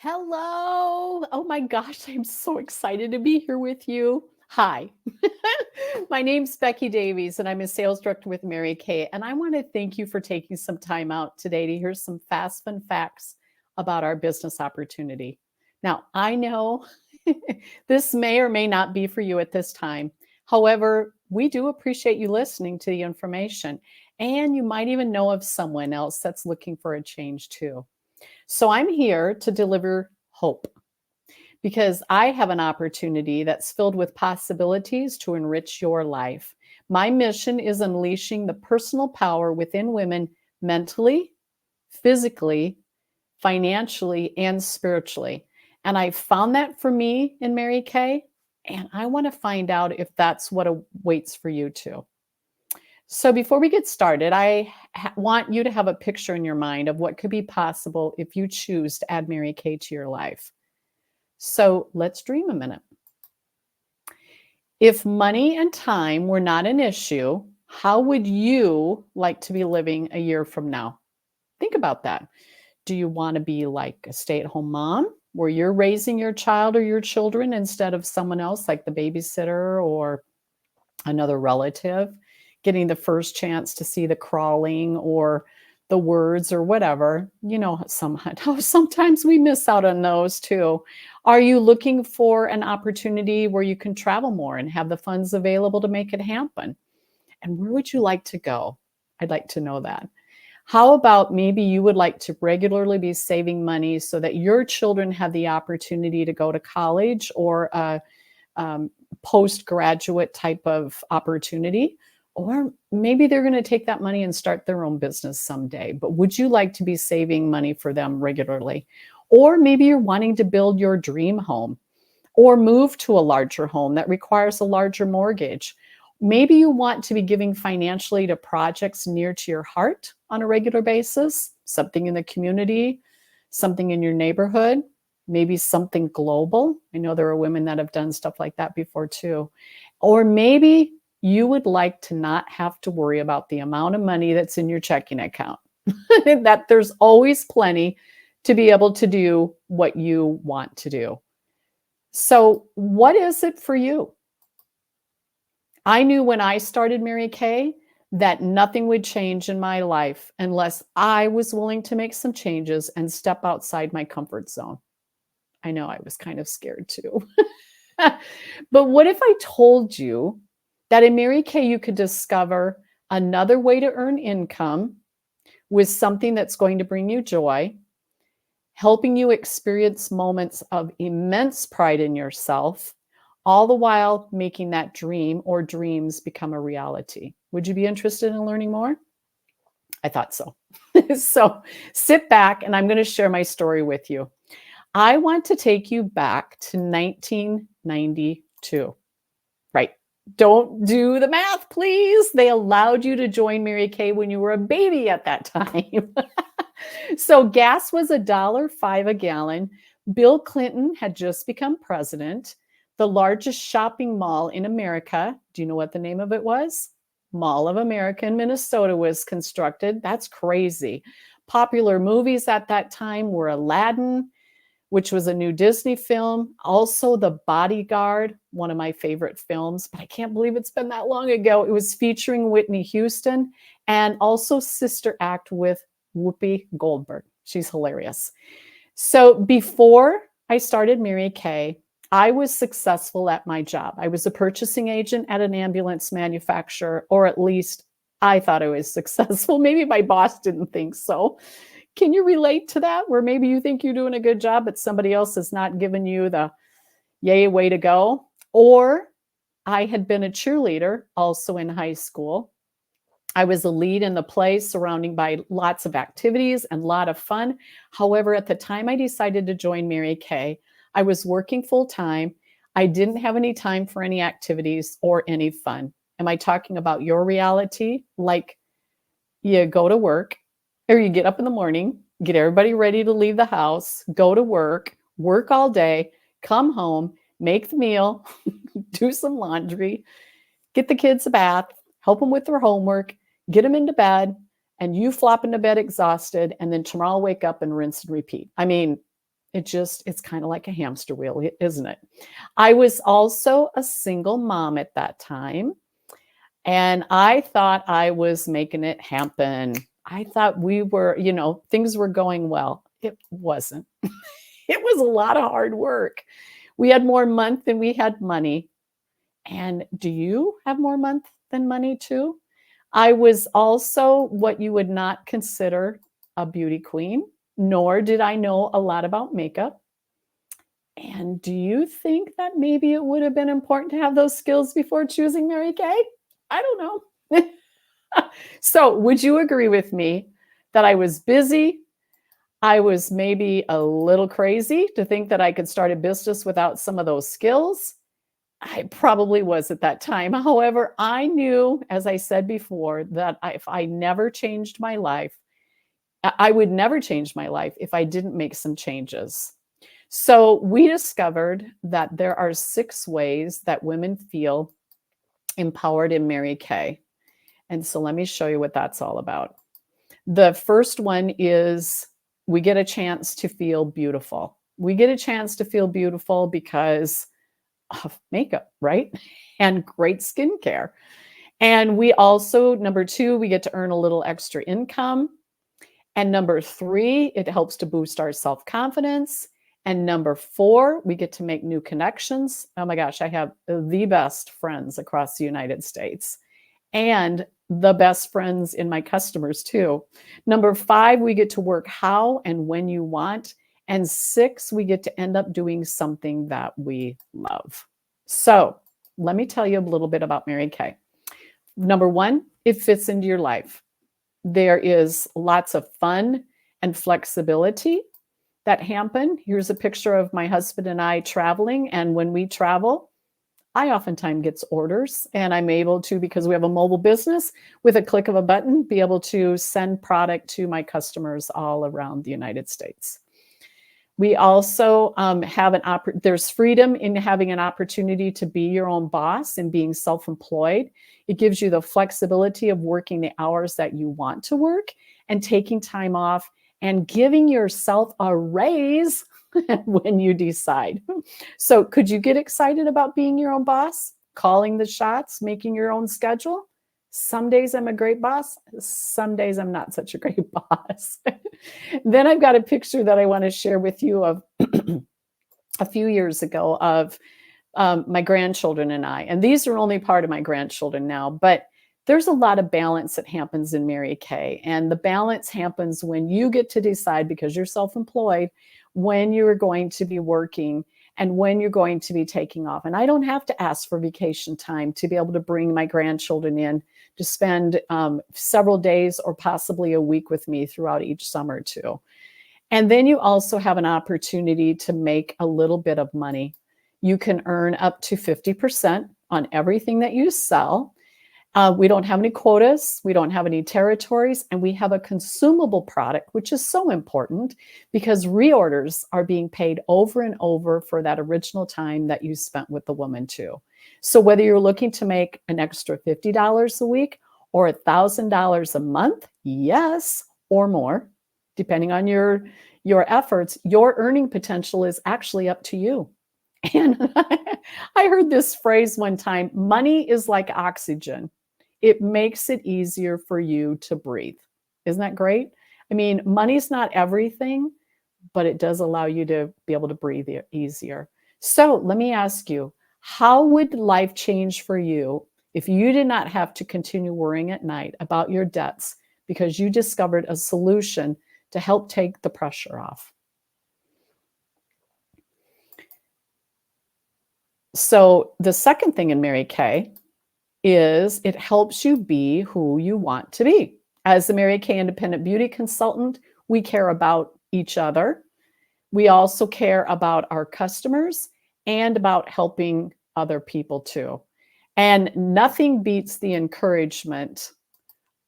Hello. Oh my gosh, I'm so excited to be here with you. Hi. My name's Becky Davies, and I'm a sales director with Mary Kay. And I want to thank you for taking some time out today to hear some fast, fun facts about our business opportunity. Now, I know this may or may not be for you at this time. However, we do appreciate you listening to the information, and you might even know of someone else that's looking for a change too. So I'm here to deliver hope because I have an opportunity that's filled with possibilities to enrich your life. My mission is unleashing the personal power within women mentally, physically, financially, and spiritually. And I found that for me in Mary Kay, and I want to find out if that's what awaits for you too. So before we get started, I want you to have a picture in your mind of what could be possible if you choose to add Mary Kay to your life. So let's dream a minute. If money and time were not an issue, how would you like to be living a year from now? Think about that. Do you want to be like a stay-at-home mom where you're raising your child or your children instead of someone else like the babysitter or another relative, getting the first chance to see the crawling or the words or whatever? Sometimes we miss out on those too. Are you looking for an opportunity where you can travel more and have the funds available to make it happen? And where would you like to go? I'd like to know that. How about maybe you would like to regularly be saving money so that your children have the opportunity to go to college or um, postgraduate type of opportunity? Or maybe they're going to take that money and start their own business someday. But would you like to be saving money for them regularly? Or maybe you're wanting to build your dream home or move to a larger home that requires a larger mortgage. Maybe you want to be giving financially to projects near to your heart on a regular basis, something in the community, something in your neighborhood, maybe something global. I know there are women that have done stuff like that before too. Or maybe you would like to not have to worry about the amount of money that's in your checking account, that there's always plenty to be able to do what you want to do. So, what is it for you? I knew when I started Mary Kay that nothing would change in my life unless I was willing to make some changes and step outside my comfort zone. I know I was kind of scared too. But what if I told you that in Mary Kay you could discover another way to earn income with something that's going to bring you joy, helping you experience moments of immense pride in yourself, all the while making that dream or dreams become a reality? Would you be interested in learning more? I thought so. So sit back and I'm going to share my story with you. I want to take you back to 1992. Right. Don't do the math, please. They allowed you to join Mary Kay when you were a baby at that time. So gas was $1.05 a gallon. Bill Clinton had just become president. The largest shopping mall in America, do you know what the name of it was? Mall of America in Minnesota was constructed. That's crazy. Popular movies at that time were Aladdin, which was a new Disney film. Also, The Bodyguard, one of my favorite films, but I can't believe it's been that long ago. It was featuring Whitney Houston, and also Sister Act with Whoopi Goldberg. She's hilarious. So before I started Mary Kay, I was successful at my job. I was a purchasing agent at an ambulance manufacturer, or at least I thought I was successful. Maybe my boss didn't think so. Can you relate to that? Where maybe you think you're doing a good job, but somebody else has not given you the yay, way to go? Or I had been a cheerleader also in high school. I was a lead in the play, surrounding by lots of activities and a lot of fun. However, at the time I decided to join Mary Kay, I was working full time. I didn't have any time for any activities or any fun. Am I talking about your reality? Like you go to work or you get up in the morning, get everybody ready to leave the house, go to work all day, come home, make the meal, do some laundry, get the kids a bath, help them with their homework, get them into bed, and you flop into bed exhausted, and then tomorrow wake up and rinse and repeat. I mean, It's kind of like a hamster wheel, isn't it? I was also a single mom at that time, and I thought I was making it happen. I thought we were, things were going well. It wasn't. It was a lot of hard work. We had more month than we had money. And do you have more month than money too? I was also what you would not consider a beauty queen, nor did I know a lot about makeup. And do you think that maybe it would have been important to have those skills before choosing Mary Kay? I don't know. So, would you agree with me that I was busy? I was maybe a little crazy to think that I could start a business without some of those skills. I probably was at that time. However, I knew, as I said before, that if I never changed my life, I would never change my life if I didn't make some changes. So we discovered that there are 6 ways that women feel empowered in Mary Kay. And so let me show you what that's all about. The first one is we get a chance to feel beautiful. We get a chance to feel beautiful because of makeup, right? And great skincare. And we also, number 2, we get to earn a little extra income. And number 3, it helps to boost our self-confidence. And number 4, we get to make new connections. Oh my gosh, I have the best friends across the United States and the best friends in my customers too. Number 5, we get to work how and when you want. And 6, we get to end up doing something that we love. So let me tell you a little bit about Mary Kay. Number 1, it fits into your life. There is lots of fun and flexibility that happen. Here's a picture of my husband and I traveling. And when we travel, I oftentimes get orders, and I'm able to, because we have a mobile business, with a click of a button, be able to send product to my customers all around the United States. We also have there's freedom in having an opportunity to be your own boss and being self-employed. It gives you the flexibility of working the hours that you want to work and taking time off and giving yourself a raise when you decide. So could you get excited about being your own boss, calling the shots, making your own schedule? Some days I'm a great boss. Some days I'm not such a great boss. Then I've got a picture that I want to share with you of a few years ago of my grandchildren and I. And these are only part of my grandchildren now, but there's a lot of balance that happens in Mary Kay. And the balance happens when you get to decide, because you're self-employed, when you're going to be working and when you're going to be taking off. And I don't have to ask for vacation time to be able to bring my grandchildren in to spend several days or possibly a week with me throughout each summer too. And then you also have an opportunity to make a little bit of money. You can earn up to 50% on everything that you sell. We don't have any quotas, we don't have any territories, and we have a consumable product, which is so important because reorders are being paid over and over for that original time that you spent with the woman too. So whether you're looking to make an extra $50 a week or $1,000 a month, yes, or more, depending on your efforts, your earning potential is actually up to you. And I heard this phrase one time, money is like oxygen. It makes it easier for you to breathe. Isn't that great? I mean, money's not everything, but it does allow you to be able to breathe easier. So let me ask you, how would life change for you if you did not have to continue worrying at night about your debts because you discovered a solution to help take the pressure off? So the second thing in Mary Kay is it helps you be who you want to be. As the Mary Kay Independent Beauty Consultant, we care about each other. We also care about our customers and about helping other people too. And nothing beats the encouragement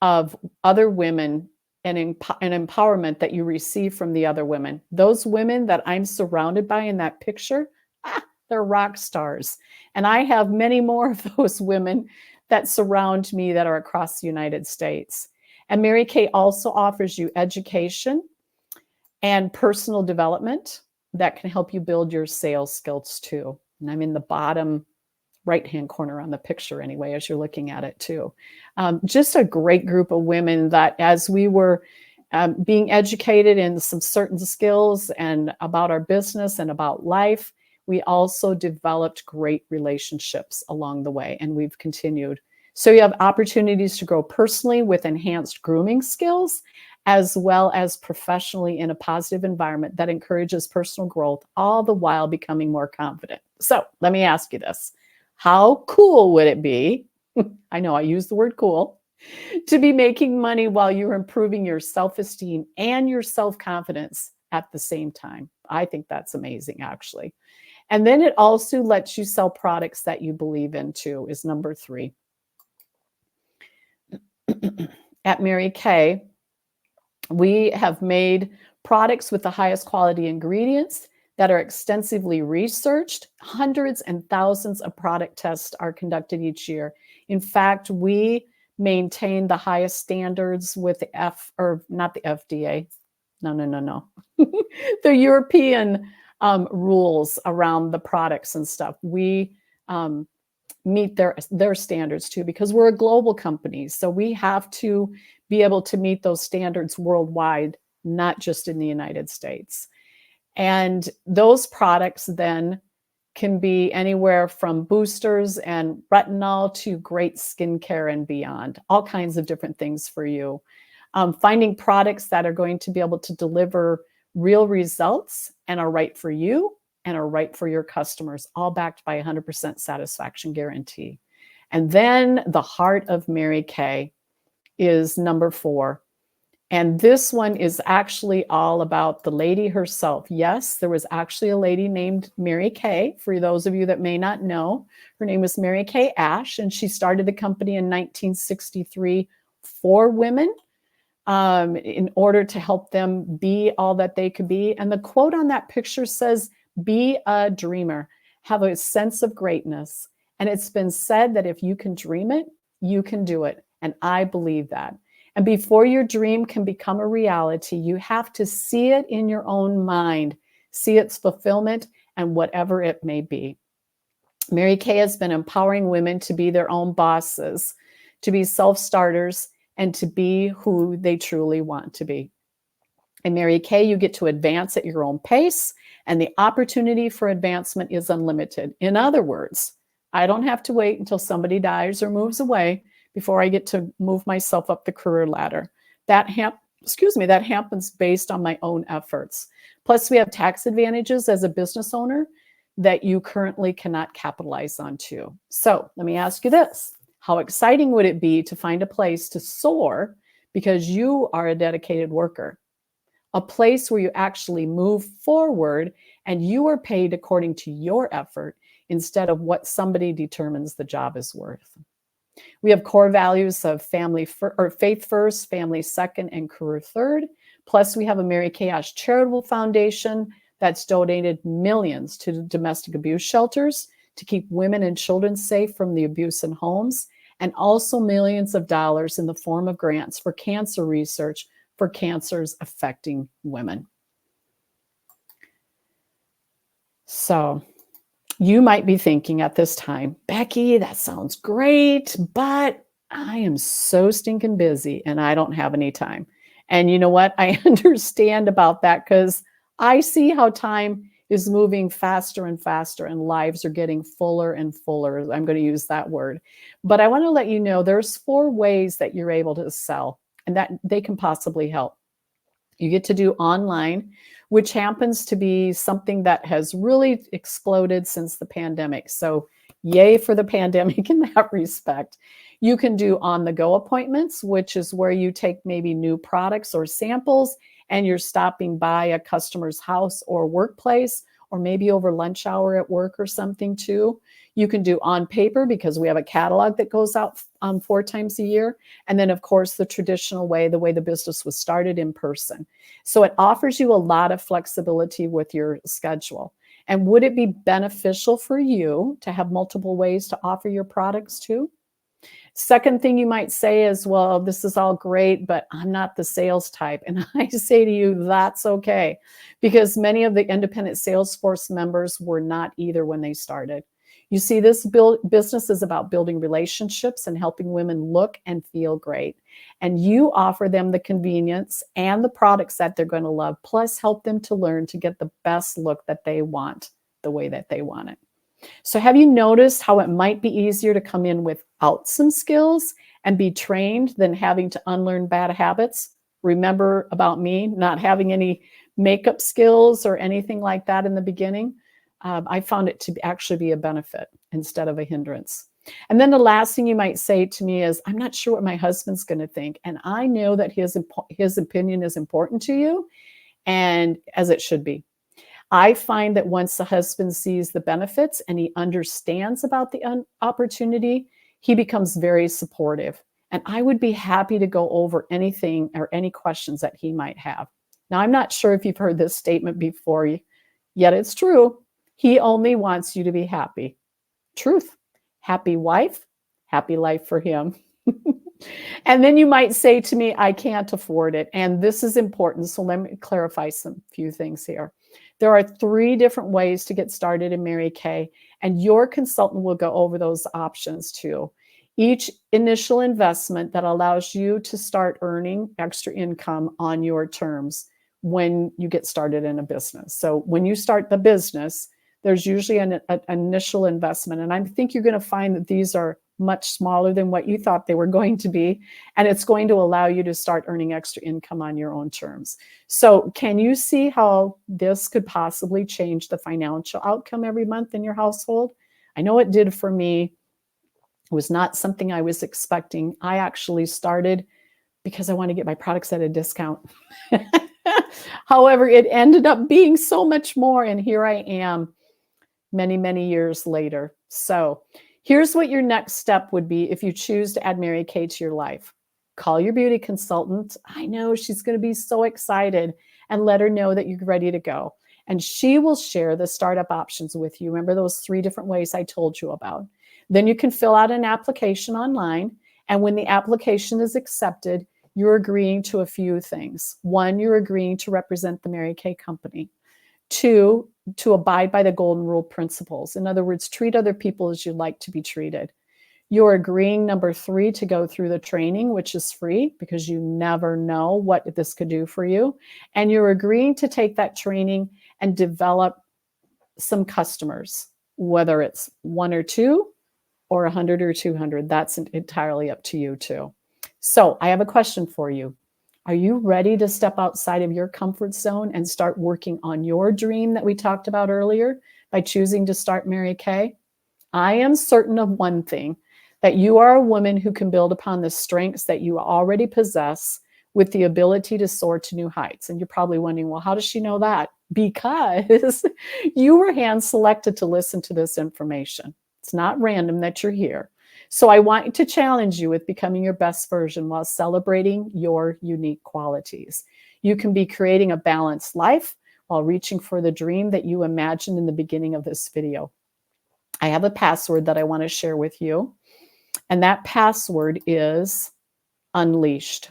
of other women and empowerment that you receive from the other women. Those women that I'm surrounded by in that picture, they're rock stars. And I have many more of those women that surround me that are across the United States. And Mary Kay also offers you education and personal development. that can help you build your sales skills too. And I'm in the bottom right-hand corner on the picture anyway, as you're looking at it too. Just a great group of women that as we were being educated in some certain skills and about our business and about life, we also developed great relationships along the way, and we've continued. So you have opportunities to grow personally with enhanced grooming skills, as well as professionally in a positive environment that encourages personal growth, all the while becoming more confident. So let me ask you this. How cool would it be? I know I use the word cool to be making money while you're improving your self-esteem and your self-confidence at the same time. I think that's amazing, actually. And then it also lets you sell products that you believe in too, is number 3. At Mary Kay, we have made products with the highest quality ingredients that are extensively researched. Hundreds and thousands of product tests are conducted each year. In fact, we maintain the highest standards with the not the FDA. No. The European rules around the products and stuff. We meet their standards too, because we're a global company. So we have to be able to meet those standards worldwide, not just in the United States. And those products then can be anywhere from boosters and retinol to great skincare and beyond, all kinds of different things for you. Finding products that are going to be able to deliver real results and are right for you and are right for your customers, all backed by 100% satisfaction guarantee. And then the heart of Mary Kay is number 4. And this one is actually all about the lady herself. Yes, there was actually a lady named Mary Kay. For those of you that may not know, her name was Mary Kay Ash, and she started the company in 1963 for women in order to help them be all that they could be. And the quote on that picture says, "Be a dreamer, have a sense of greatness." And it's been said that if you can dream it, you can do it. And I believe that. And before your dream can become a reality, you have to see it in your own mind, see its fulfillment and whatever it may be. Mary Kay has been empowering women to be their own bosses, to be self-starters, and to be who they truly want to be. In Mary Kay, you get to advance at your own pace, and the opportunity for advancement is unlimited. In other words, I don't have to wait until somebody dies or moves away before I get to move myself up the career ladder. That happens based on my own efforts. Plus, we have tax advantages as a business owner that you currently cannot capitalize on too. So let me ask you this. How exciting would it be to find a place to soar because you are a dedicated worker? A place where you actually move forward and you are paid according to your effort instead of what somebody determines the job is worth. We have core values of faith first, family second, and career third. Plus, we have a Mary Kay Ash Charitable Foundation that's donated millions to domestic abuse shelters to keep women and children safe from the abuse in homes, and also millions of dollars in the form of grants for cancer research for cancers affecting women. So you might be thinking at this time, Becky, that sounds great, but I am so stinking busy and I don't have any time. And you know what? I understand about that because I see how time is moving faster and faster and lives are getting fuller and fuller. I'm going to use that word. But I want to let you know there's 4 ways that you're able to sell and that they can possibly help. You get to do online, which happens to be something that has really exploded since the pandemic. So yay for the pandemic in that respect. You can do on-the-go appointments, which is where you take maybe new products or samples and you're stopping by a customer's house or workplace, or maybe over lunch hour at work or something too. You can do on paper because we have a catalog that goes out 4 times a year. And then of course, the traditional way, the way the business was started, in person. So it offers you a lot of flexibility with your schedule. And would it be beneficial for you to have multiple ways to offer your products too? Second thing you might say is, well, this is all great, but I'm not the sales type. And I say to you, that's okay, because many of the independent sales force members were not either when they started. You see, this business is about building relationships and helping women look and feel great. And you offer them the convenience and the products that they're going to love, plus help them to learn to get the best look that they want, the way that they want it. So have you noticed how it might be easier to come in without some skills and be trained than having to unlearn bad habits? Remember about me not having any makeup skills or anything like that in the beginning? I found it to actually be a benefit instead of a hindrance. And then the last thing you might say to me is, I'm not sure what my husband's going to think. And I know that his opinion is important to you, and as it should be. I find that once the husband sees the benefits and he understands about the opportunity, he becomes very supportive. And I would be happy to go over anything or any questions that he might have. Now, I'm not sure if you've heard this statement before, yet it's true. He only wants you to be happy. Truth. Happy wife, happy life for him. And then you might say to me, I can't afford it. And this is important. So let me clarify some few things here. There are 3 different ways to get started in Mary Kay, and your consultant will go over those options too. Each initial investment that allows you to start earning extra income on your terms when you get started in a business. So when you start the business, there's usually an initial investment. And I think you're going to find that these are much smaller than what you thought they were going to be. And it's going to allow you to start earning extra income on your own terms. So can you see how this could possibly change the financial outcome every month in your household? I know it did for me. It was not something I was expecting. I actually started because I want to get my products at a discount. However, it ended up being so much more. And here I am many, many years later. So here's what your next step would be if you choose to add Mary Kay to your life. Call your beauty consultant. I know she's going to be so excited, and let her know that you're ready to go. And she will share the startup options with you. Remember those 3 different ways I told you about. Then you can fill out an application online. And when the application is accepted, you're agreeing to a few things. 1, you're agreeing to represent the Mary Kay company. 2, to abide by the golden rule principles. In other words, treat other people as you'd like to be treated. You're agreeing, number 3, to go through the training, which is free because you never know what this could do for you. And you're agreeing to take that training and develop some customers, whether it's 1 or 2 or 100 or 200. That's entirely up to you too. So I have a question for you. Are you ready to step outside of your comfort zone and start working on your dream that we talked about earlier by choosing to start Mary Kay? I am certain of one thing, that you are a woman who can build upon the strengths that you already possess with the ability to soar to new heights. And you're probably wondering, well, how does she know that? Because you were hand-selected to listen to this information. It's not random that you're here. So I want to challenge you with becoming your best version while celebrating your unique qualities. You can be creating a balanced life while reaching for the dream that you imagined in the beginning of this video. I have a password that I want to share with you. And that password is unleashed.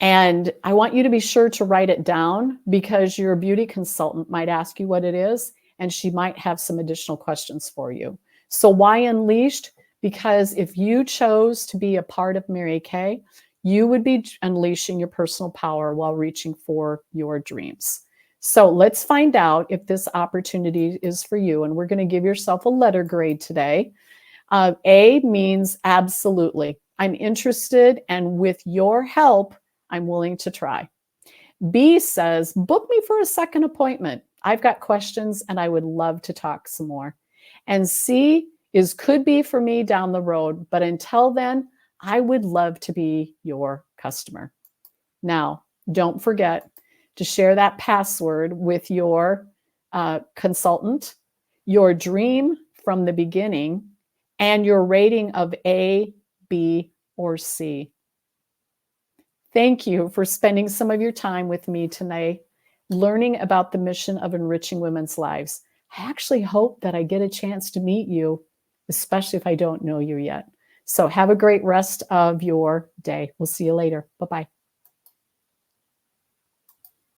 And I want you to be sure to write it down, because your beauty consultant might ask you what it is, and she might have some additional questions for you. So why unleashed? Because if you chose to be a part of Mary Kay, you would be unleashing your personal power while reaching for your dreams. So let's find out if this opportunity is for you. And we're going to give yourself a letter grade today. A means absolutely. I'm interested, and with your help, I'm willing to try. B says, book me for a second appointment. I've got questions and I would love to talk some more. And C is could be for me down the road, but until then, I would love to be your customer. Now, don't forget to share that password with your consultant, your dream from the beginning, and your rating of A, B, or C. Thank you for spending some of your time with me tonight, learning about the mission of enriching women's lives. I actually hope that I get a chance to meet you, especially if I don't know you yet. So have a great rest of your day. We'll see you later. Bye bye.